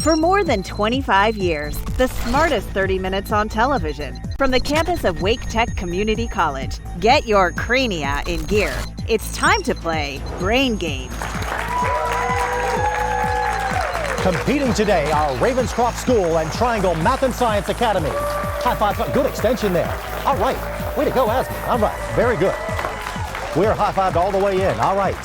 For more than 25 years, the smartest 30 minutes on television. From the campus of Wake Tech Community College, get your crania in gear. It's time to play Brain Games. Competing today are Ravenscroft School and Triangle Math and Science Academy. High five, good extension there. All right, way to go, Asmi. All right, very good. We're high-fived all the way in. All right.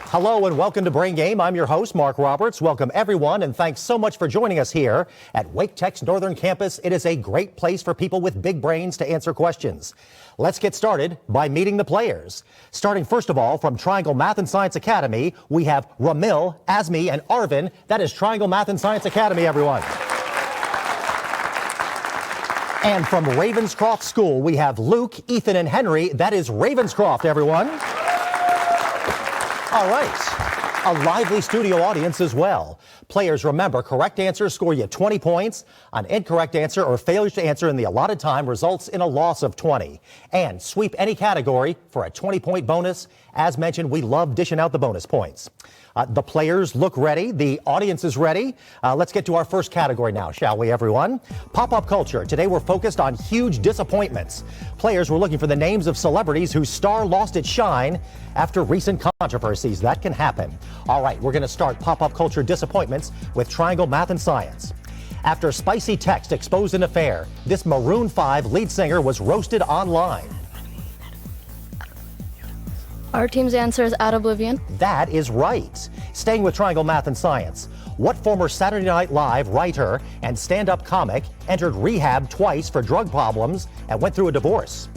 Hello and welcome to Brain Game. I'm your host, Mark Roberts. Welcome everyone and thanks so much for joining us here at Wake Tech's Northern Campus. It is a great place for people with big brains to answer questions. Let's get started by meeting the players. Starting first of all from Triangle Math and Science Academy, we have Ramil, Asmi, and Arvin. That is Triangle Math and Science Academy, everyone. And from Ravenscroft School, we have Luke, Ethan, and Henry. That is Ravenscroft, everyone. All right, a lively studio audience as well. Players, remember, correct answers score you 20 points. An incorrect answer or failure to answer in the allotted time results in a loss of 20. And sweep any category for a 20-point bonus. As mentioned, we love dishing out the bonus points. The players look ready. The audience is ready. Let's get to our first category now, shall we, everyone? Pop-up culture. Today we're focused on huge disappointments. Players were looking for the names of celebrities whose star lost its shine after recent controversies. That can happen. All right, we're going to start pop-up culture disappointments with Triangle Math and Science. After spicy text exposed an affair, this Maroon 5 lead singer was roasted online. Our team's answer is At Oblivion. That is right. Staying with Triangle Math and Science, what former Saturday Night Live writer and stand-up comic entered rehab twice for drug problems and went through a divorce?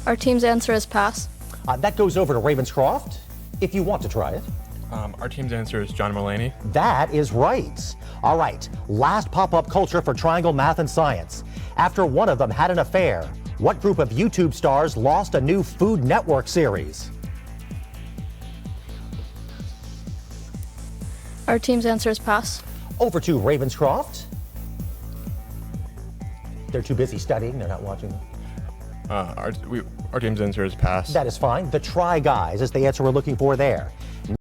Our team's answer is Pass. That goes over to Ravenscroft, if you want to try it. Our team's answer is John Mulaney. That is right. All right, last pop-up culture for Triangle Math and Science. After one of them had an affair, what group of YouTube stars lost a new Food Network series? Our team's answer is Pass. Over to Ravenscroft. They're too busy studying, they're not watching. Our team's answer is Pass. That is fine. The Try Guys is the answer we're looking for there.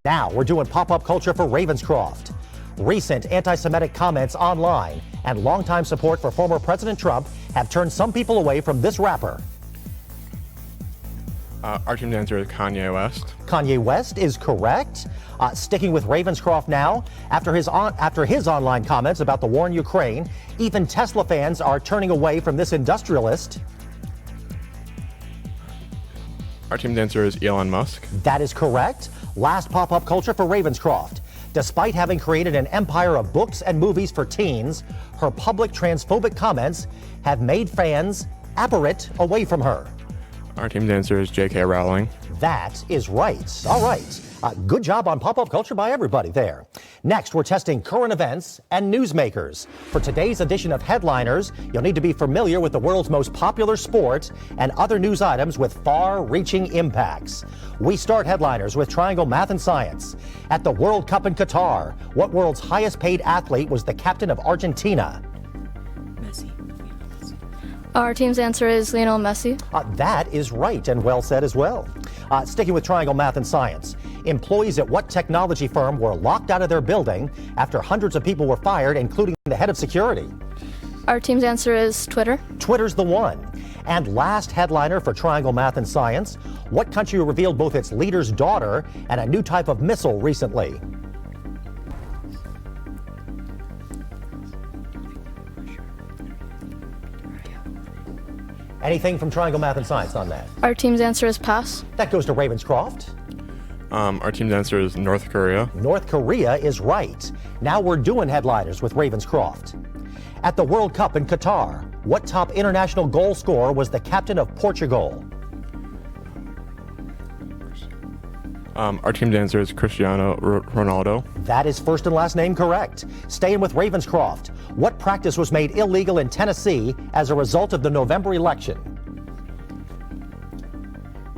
Now we're doing pop-up culture for Ravenscroft. Recent anti-Semitic comments online and longtime support for former President Trump have turned some people away from this rapper. Our team's answer is Kanye West. Kanye West is correct. Sticking with Ravenscroft now, after his online comments about the war in Ukraine, even Tesla fans are turning away from this industrialist. Our team's answer is Elon Musk. That is correct. Last pop-up culture for Ravenscroft. Despite having created an empire of books and movies for teens, her public transphobic comments have made fans apparate away from her. Our team's answer is J.K. Rowling. That is right. All right. Good job on pop-up culture by everybody there. Next, we're testing current events and newsmakers. For today's edition of Headliners, you'll need to be familiar with the world's most popular sport and other news items with far-reaching impacts. We start Headliners with Triangle Math and Science. At the World Cup in Qatar, what world's highest-paid athlete was the captain of Argentina? Our team's answer is Lionel Messi. That is right and well said as well. Sticking with Triangle Math and Science, employees at what technology firm were locked out of their building after hundreds of people were fired, including the head of security? Our team's answer is Twitter. Twitter's the one. And last headliner for Triangle Math and Science, what country revealed both its leader's daughter and a new type of missile recently? Anything from Triangle Math and Science on that? Our team's answer is Pass. That goes to Ravenscroft. Our team's answer is North Korea. North Korea is right. Now we're doing Headliners with Ravenscroft. At the World Cup in Qatar, what top international goal scorer was the captain of Portugal? Our team's answer is Cristiano Ronaldo. That is first and last name correct. Staying with Ravenscroft, what practice was made illegal in Tennessee as a result of the November election?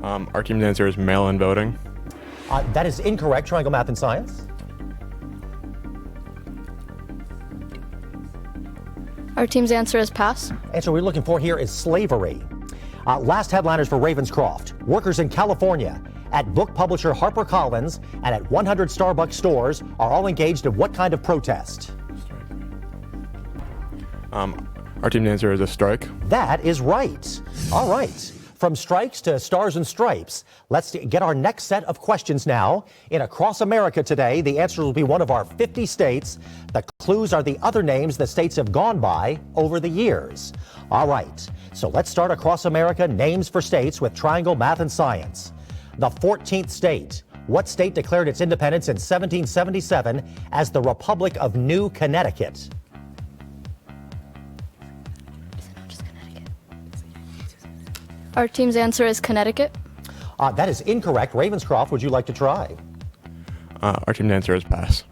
Our team's answer is mail-in voting. That is incorrect. Triangle Math and Science. Our team's answer is Pass. Answer we're looking for here is slavery. Last headliners for Ravenscroft. Workers in California at book publisher HarperCollins, and at 100 Starbucks stores are all engaged in what kind of protest? Our team's answer is a strike. That is right. All right. From strikes to stars and stripes, let's get our next set of questions now. In Across America today, the answer will be one of our 50 states. The clues are the other names the states have gone by over the years. All right, so let's start Across America, names for states with triangle math and science. The 14th state. What state declared its independence in 1777 as the Republic of New Connecticut? Our team's answer is Connecticut. That is incorrect. Ravenscroft, would you like to try? Our team's answer is pass.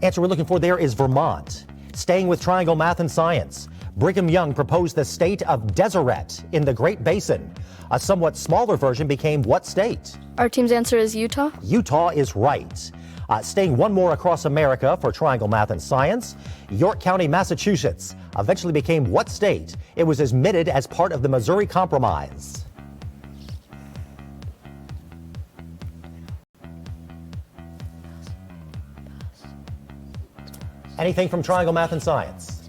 Answer we're looking for there is Vermont. Staying with triangle math and science, Brigham Young proposed the state of Deseret in the Great Basin. A somewhat smaller version became what state? Our team's answer is Utah. Utah is right. Staying one more across America for triangle math and science, York County, Massachusetts eventually became what state? It was admitted as part of the Missouri Compromise. Anything from triangle math and science?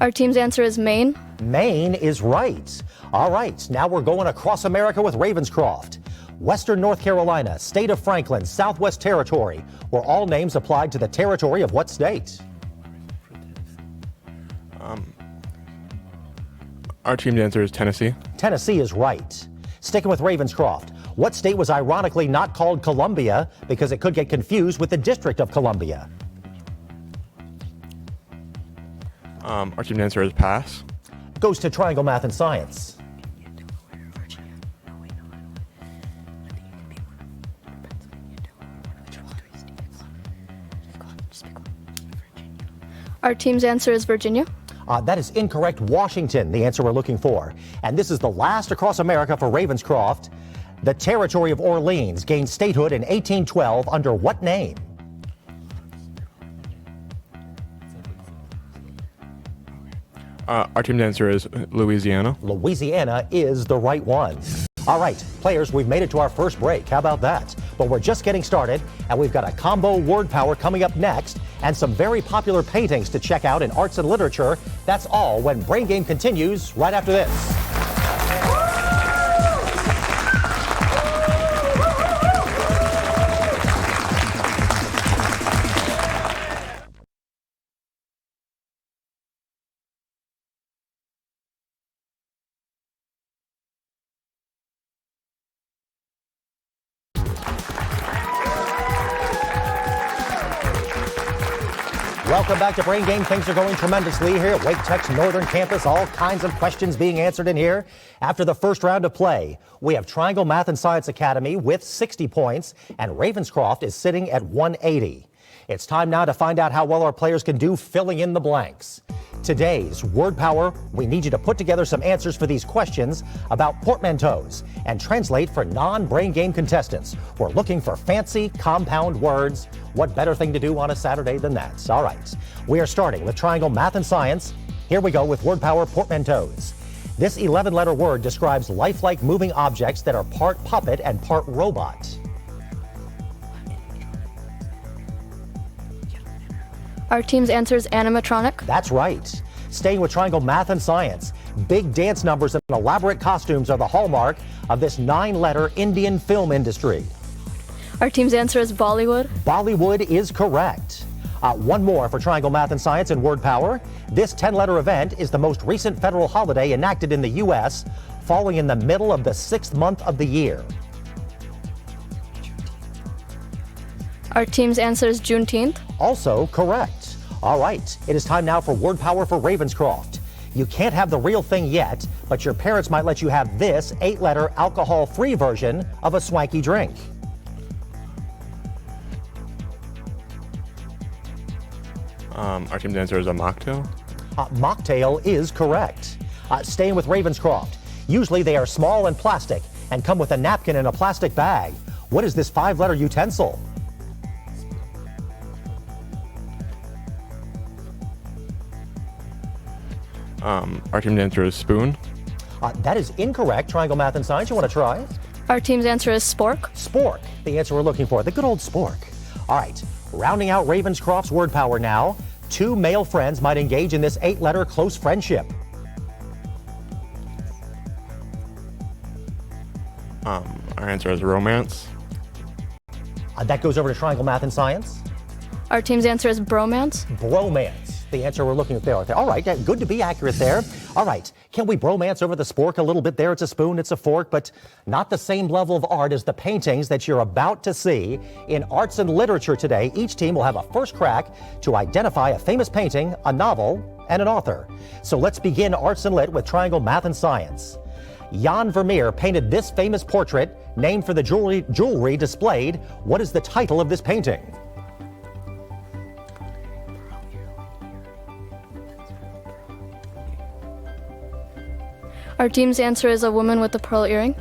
Our team's answer is Maine. Maine is right. All right, now we're going across America with Ravenscroft. Western North Carolina, state of Franklin, Southwest Territory were all names applied to the territory of what state? Our team's answer is Tennessee. Tennessee is right. Sticking with Ravenscroft, what state was ironically not called Columbia because it could get confused with the District of Columbia? Our team's answer is pass. Goes to triangle math and science. Our team's answer is Virginia. That is incorrect. Washington, the answer we're looking for. And this is the last across America for Ravenscroft. The territory of Orleans gained statehood in 1812 under what name? Our team's answer is Louisiana. Louisiana is the right one. All right, players, we've made it to our first break. How about that? But we're just getting started, and we've got a combo word power coming up next and some very popular paintings to check out in arts and literature. That's all when Brain Game continues right after this. Welcome back to Brain Game. Things are going tremendously here at Wake Tech's Northern Campus. All kinds of questions being answered in here. After the first round of play, we have Triangle Math and Science Academy with 60 points, and Ravenscroft is sitting at 180. It's time now to find out how well our players can do filling in the blanks. Today's Word Power, we need you to put together some answers for these questions about portmanteaus and translate for non-Brain Game contestants. We're looking for fancy compound words. What better thing to do on a Saturday than that? All right, we are starting with Triangle Math and Science. Here we go with Word Power portmanteaus. This 11-letter word describes lifelike moving objects that are part puppet and part robot. Our team's answer is animatronic. That's right. Staying with Triangle Math and Science, big dance numbers and elaborate costumes are the hallmark of this 9-letter Indian film industry. Our team's answer is Bollywood. Bollywood is correct. One more for Triangle Math and Science and Word Power. This 10-letter event is the most recent federal holiday enacted in the U.S., falling in the middle of the 6th month of the year. Our team's answer is Juneteenth. Also correct. All right, it is time now for Word Power for Ravenscroft. You can't have the real thing yet, but your parents might let you have this 8-letter alcohol-free version of a swanky drink. Our team's answer is a mocktail. Mocktail is correct. Staying with Ravenscroft. Usually they are small and plastic and come with a napkin in a plastic bag. What is this 5-letter utensil? Our team's answer is spoon. That is incorrect. Triangle Math and Science, you want to try? Our team's answer is spork. Spork, the answer we're looking for, the good old spork. All right, rounding out Ravenscroft's word power now. Two male friends might engage in this 8-letter close friendship. Our answer is romance. That goes over to Triangle Math and Science. Our team's answer is bromance. Bromance, the answer we're looking at there. All right, good to be accurate there. All right, can we bromance over the spork a little bit there? It's a spoon, it's a fork, but not the same level of art as the paintings that you're about to see. In arts and literature today, each team will have a first crack to identify a famous painting, a novel, and an author. So let's begin arts and lit with Triangle Math and Science. Jan Vermeer painted this famous portrait, named for the jewelry displayed. What is the title of this painting? Our team's answer is a woman with a pearl earring.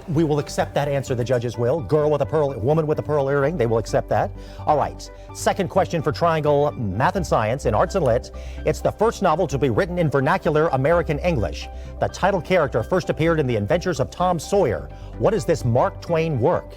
We will accept that answer, the judges will. Woman with a pearl earring, they will accept that. All right, second question for Triangle Math and Science in Arts and Lit. It's the first novel to be written in vernacular American English. The title character first appeared in The Adventures of Tom Sawyer. What is this Mark Twain work?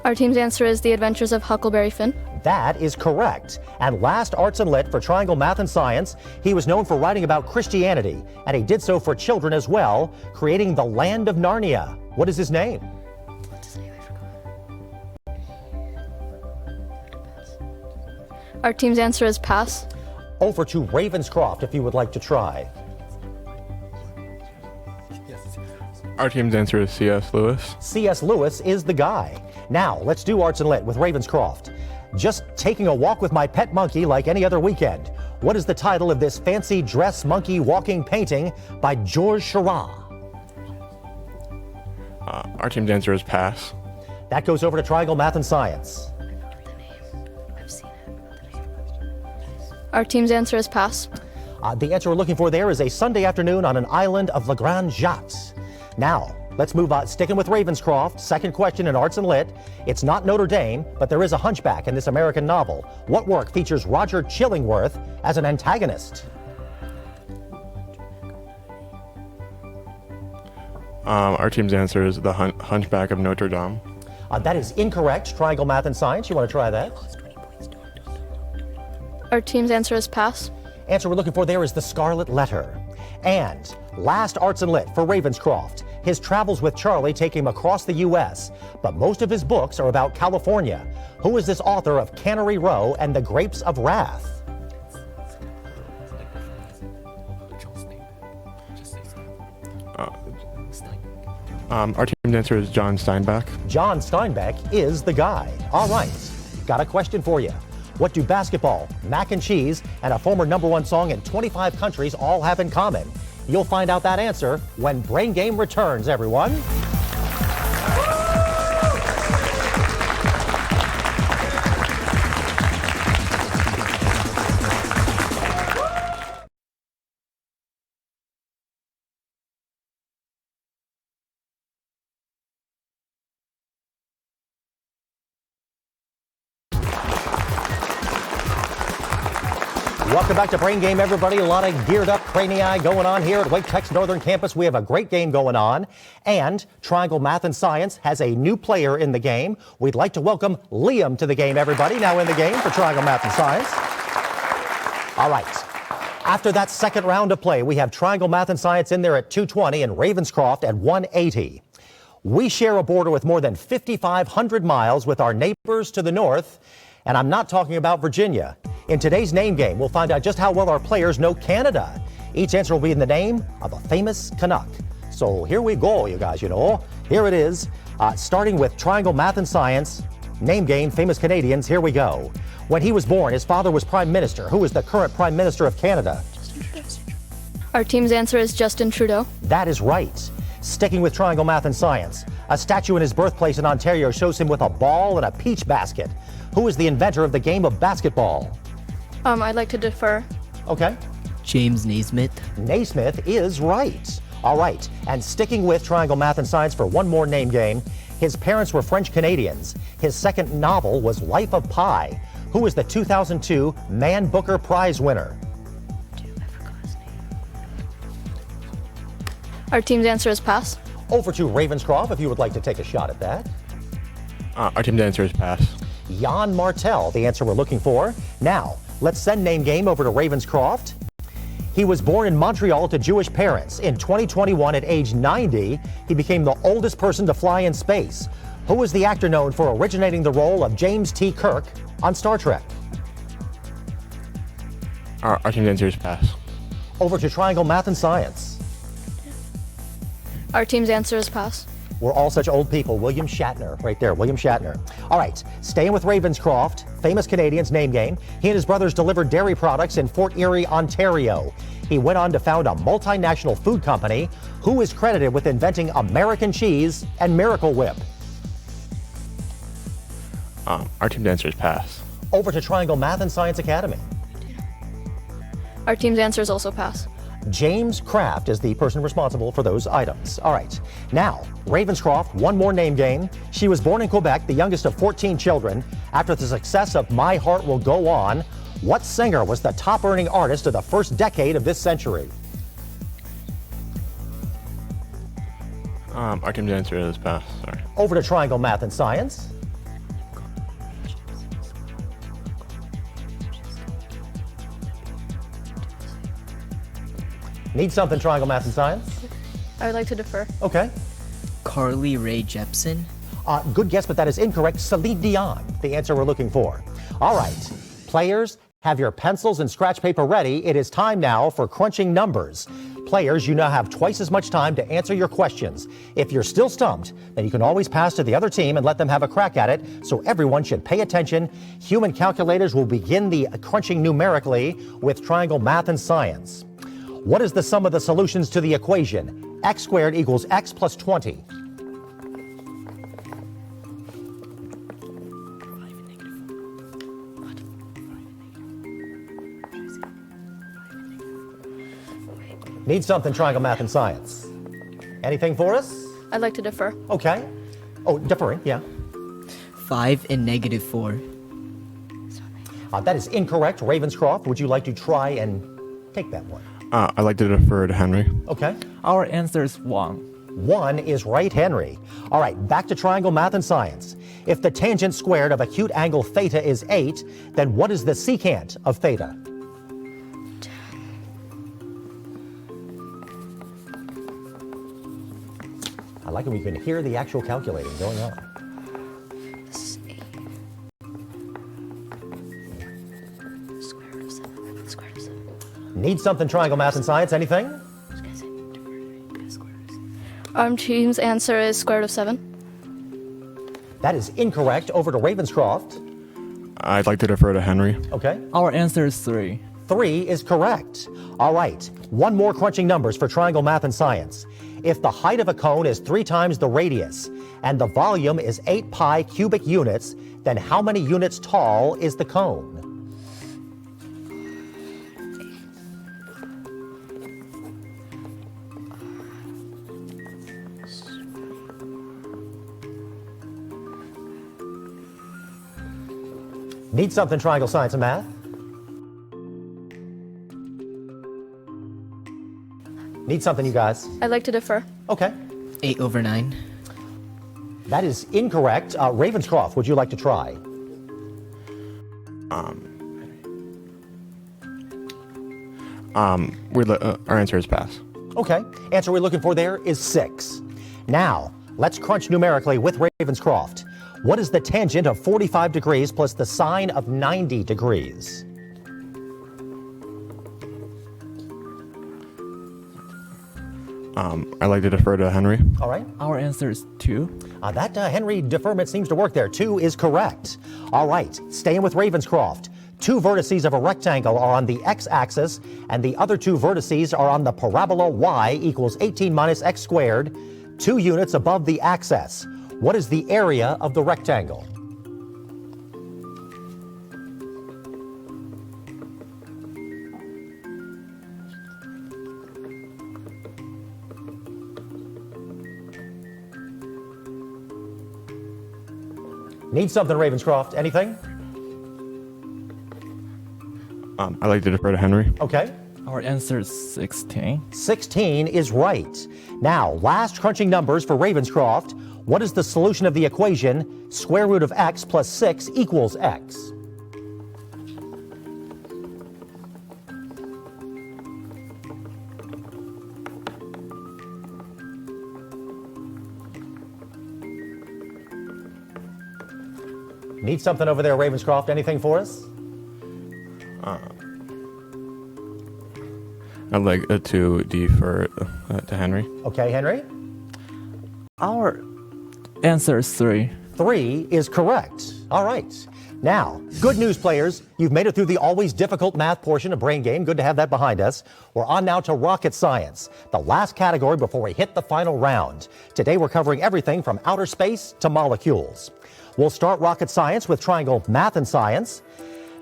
Our team's answer is The Adventures of Huckleberry Finn. That is correct. And last Arts and Lit for Triangle Math and Science. He was known for writing about Christianity, and he did so for children as well, creating the Land of Narnia. What is his name? Our team's answer is pass. Over to Ravenscroft if you would like to try. Our team's answer is C.S. Lewis. C.S. Lewis is the guy. Now, let's do Arts and Lit with Ravenscroft. Just taking a walk with my pet monkey like any other weekend. What is the title of this fancy dress monkey walking painting by Georges Seurat? Our team's answer is pass. That goes over to Triangle Math and Science. Our team's answer is pass. The answer we're looking for there is a Sunday afternoon on an island of La Grande Jatte. Now, let's move on. Sticking with Ravenscroft, second question in Arts and Lit. It's not Notre Dame, but there is a hunchback in this American novel. What work features Roger Chillingworth as an antagonist? Our team's answer is the Hunchback of Notre Dame. That is incorrect. Triangle Math and Science, you want to try that? Our team's answer is pass. Answer we're looking for there is the Scarlet Letter. And last Arts and Lit for Ravenscroft. His travels with Charlie take him across the U.S., but most of his books are about California. Who is this author of Cannery Row and The Grapes of Wrath? Our team's answer is John Steinbeck. John Steinbeck is the guy. All right, got a question for you. What do basketball, mac and cheese, and a former #1 song in 25 countries all have in common? You'll find out that answer when Brain Game returns, everyone. Welcome back to Brain Game, everybody. A lot of geared up cranii going on here at Wake Tech's Northern Campus. We have a great game going on. And Triangle Math and Science has a new player in the game. We'd like to welcome Liam to the game, everybody. Now in the game for Triangle Math and Science. All right. After that second round of play, we have Triangle Math and Science in there at 220 and Ravenscroft at 180. We share a border with more than 5,500 miles with our neighbors to the north. And I'm not talking about Virginia. In today's name game, we'll find out just how well our players know Canada. Each answer will be in the name of a famous Canuck. So here we go, you guys, Here it is, starting with Triangle Math and Science, name game, famous Canadians, here we go. When he was born, his father was Prime Minister. Who is the current Prime Minister of Canada? Our team's answer is Justin Trudeau. That is right. Sticking with Triangle Math and Science, a statue in his birthplace in Ontario shows him with a ball and a peach basket. Who is the inventor of the game of basketball? I'd like to defer. Okay. James Naismith. Naismith is right. All right. And sticking with Triangle Math and Science for one more name game, his parents were French Canadians. His second novel was Life of Pi. Who is the 2002 Man Booker Prize winner? Our team's answer is pass. Over to Ravenscroft if you would like to take a shot at that. Our team's answer is pass. Jan Martel, the answer we're looking for. Now, let's send name game over to Ravenscroft. He was born in Montreal to Jewish parents. In 2021, at age 90, he became the oldest person to fly in space. Who is the actor known for originating the role of James T. Kirk on Star Trek? Our team's answer is pass. Over to Triangle Math and Science. Our team's answer is pass. We're all such old people. William Shatner, right there, William Shatner. All right, staying with Ravenscroft, famous Canadians name game. He and his brothers delivered dairy products in Fort Erie, Ontario. He went on to found a multinational food company. Who is credited with inventing American cheese and Miracle Whip? Our team's answer is pass. Over to Triangle Math and Science Academy. Our team's answer is also pass. James Kraft is the person responsible for those items. All right, now, Ravenscroft, one more name game. She was born in Quebec, the youngest of 14 children. After the success of My Heart Will Go On, what singer was the top-earning artist of the first decade of this century? Our team's answer is pass. Sorry. Over to Triangle Math and Science. Need something, Triangle Math and Science? I would like to defer. Okay. Carly Rae Jepsen. Good guess, but that is incorrect. Celine Dion, the answer we're looking for. All right, players, have your pencils and scratch paper ready. It is time now for crunching numbers. Players, you now have twice as much time to answer your questions. If you're still stumped, then you can always pass to the other team and let them have a crack at it, so everyone should pay attention. Human calculators will begin the crunching numerically with Triangle Math and Science. What is the sum of the solutions to the equation? X squared equals x plus 20. Need something, Triangle Math and Science. Anything for us? I'd like to defer. Okay. Oh, deferring, yeah. 5 and negative 4. That is incorrect. Ravenscroft, would you like to try and take that one? I'd like to defer to Henry. Okay. Our answer is 1. 1 is right, Henry. All right, back to Triangle Math and Science. If the tangent squared of acute angle theta is 8, then what is the secant of theta? I like it when you can hear the actual calculating going on. This is 8. Square root of 7. Square root of 7. Need something, Triangle Math and Science? Anything? Our team's answer is square root of 7. That is incorrect. Over to Ravenscroft. I'd like to defer to Henry. Okay. Our answer is 3. 3 is correct. All right, one more crunching numbers for Triangle Math and Science. If the height of a cone is 3 times the radius and the volume is 8 pi cubic units, then how many units tall is the cone? Need something, Triangle Science and Math? Need something, you guys? I'd like to defer. Okay. 8 over 9. That is incorrect. Ravenscroft, would you like to try? Our answer is pass. Okay. Answer we're looking for there is 6. Now, let's crunch numerically with Ravenscroft. What is the tangent of 45 degrees plus the sine of 90 degrees? I'd like to defer to Henry. All right. Our answer is 2. That Henry deferment seems to work there. 2 is correct. All right. Staying with Ravenscroft. 2 vertices of a rectangle are on the x-axis, and the other 2 vertices are on the parabola y equals 18 minus x squared, 2 units above the axis. What is the area of the rectangle? Need something, Ravenscroft? Anything? I'd like to defer to Henry. Okay. Our answer is 16. 16 is right. Now, last crunching numbers for Ravenscroft. What is the solution of the equation square root of x plus 6 equals x? Need something over there, Ravenscroft? Anything for us? I'd like to defer to Henry. Okay, Henry. Our answer is 3. 3 is correct. All right. Now, good news, players. You've made it through the always difficult math portion of Brain Game. Good to have that behind us. We're on now to rocket science, the last category before we hit the final round. Today, we're covering everything from outer space to molecules. We'll start rocket science with triangle math and science.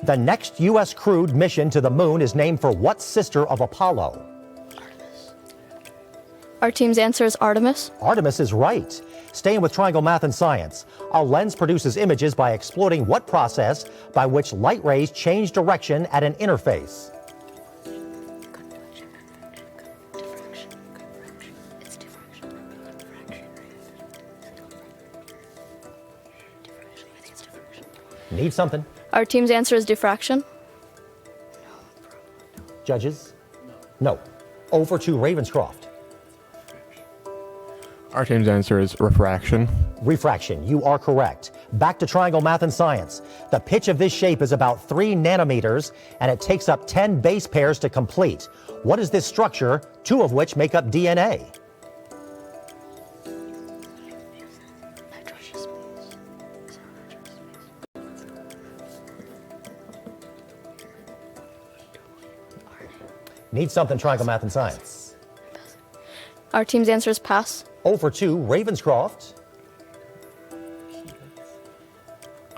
The next U.S. crewed mission to the moon is named for what sister of Apollo? Our team's answer is Artemis. Artemis is right. Staying with triangle math and science, a lens produces images by exploiting what process by which light rays change direction at an interface? Need something. Our team's answer is diffraction. Judges? No. Over to Ravenscroft. Our team's answer is refraction. Refraction, you are correct. Back to triangle math and science. The pitch of this shape is about 3 nanometers, and it takes up 10 base pairs to complete. What is this structure, 2 of which make up DNA? Need something, triangle math and science. Our team's answer is pass. Over to Ravenscroft.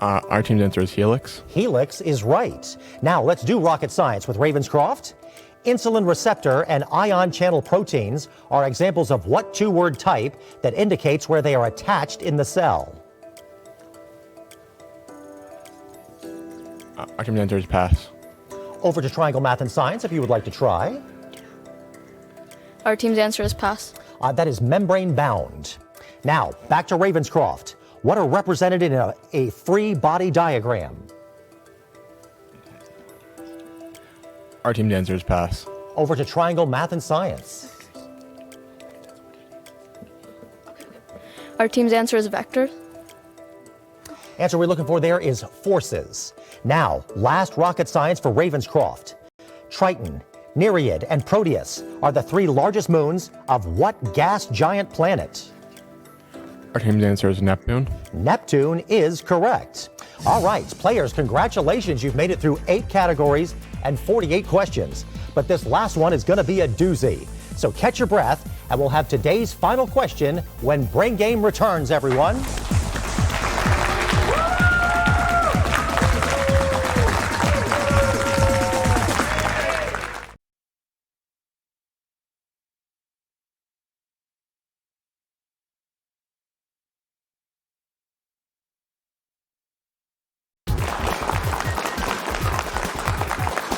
Our team's answer is helix. Helix is right. Now let's do rocket science with Ravenscroft. Insulin receptor and ion channel proteins are examples of what 2-word type that indicates where they are attached in the cell? Our team's answer is pass. Over to triangle math and science if you would like to try. Our team's answer is pass. That is membrane bound. Now, back to Ravenscroft. What are represented in a free body diagram? Our team's answer is pass. Over to triangle math and science. Our team's answer is vector. Answer we're looking for there is forces. Now, last rocket science for Ravenscroft. Triton, Nereid, and Proteus are the 3 largest moons of what gas giant planet? Our team's answer is Neptune. Neptune is correct. All right, players, congratulations. You've made it through 8 categories and 48 questions. But this last one is going to be a doozy. So catch your breath, and we'll have today's final question when Brain Game returns, everyone.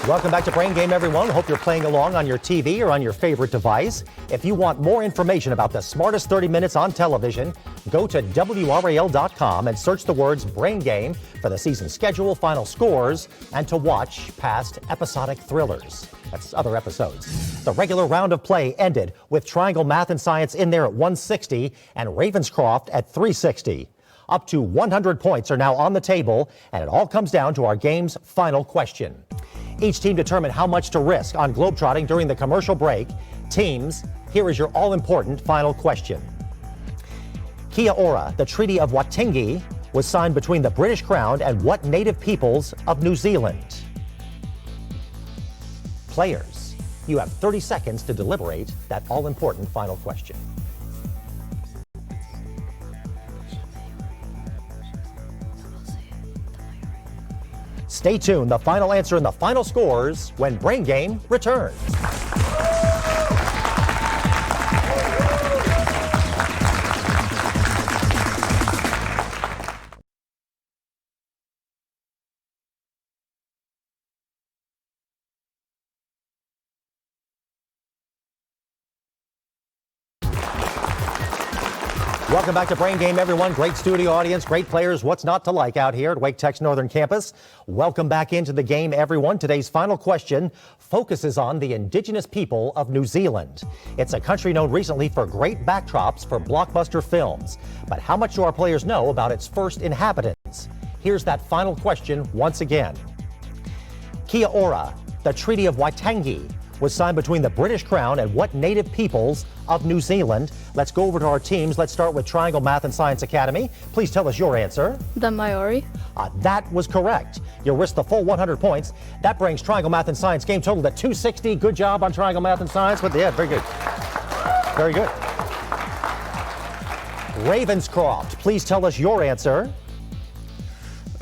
Welcome back to Brain Game, everyone. Hope you're playing along on your TV or on your favorite device. If you want more information about the smartest 30 minutes on television, go to WRAL.com and search the words Brain Game for the season schedule, final scores, and to watch past episodic thrillers. That's other episodes. The regular round of play ended with Triangle Math and Science in there at 160 and Ravenscroft at 360. Up to 100 points are now on the table, and it all comes down to our game's final question. Each team determined how much to risk on globetrotting during the commercial break. Teams, here is your all-important final question. Kia ora, the Treaty of Waitangi, was signed between the British Crown and what native peoples of New Zealand? Players, you have 30 seconds to deliberate that all-important final question. Stay tuned. The final answer and the final scores when Brain Game returns. Welcome back to Brain Game, everyone. Great studio audience, great players. What's not to like out here at Wake Tech's Northern Campus? Welcome back into the game, everyone. Today's final question focuses on the indigenous people of New Zealand. It's a country known recently for great backdrops for blockbuster films. But how much do our players know about its first inhabitants? Here's that final question once again. Kia ora, the Treaty of Waitangi, was signed between the British Crown and what native peoples of New Zealand? Let's go over to our teams. Let's start with Triangle Math and Science Academy. Please tell us your answer. The Maori. That was correct. You'll risk the full 100 points. That brings Triangle Math and Science game total to 260. Good job on Triangle Math and Science. Yeah, very good. Very good. Ravenscroft, please tell us your answer.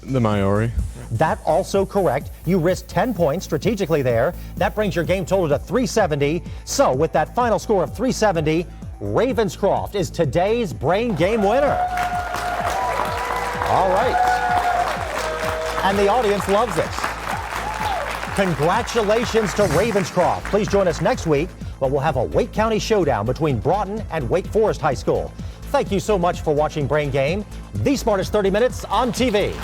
The Maori. That also correct. You risked 10 points strategically there. That brings your game total to 370. So with that final score of 370, Ravenscroft is today's Brain Game winner. All right. And the audience loves it. Congratulations to Ravenscroft. Please join us next week when we'll have a Wake County showdown between Broughton and Wake Forest High School. Thank you so much for watching Brain Game, the smartest 30 minutes on TV.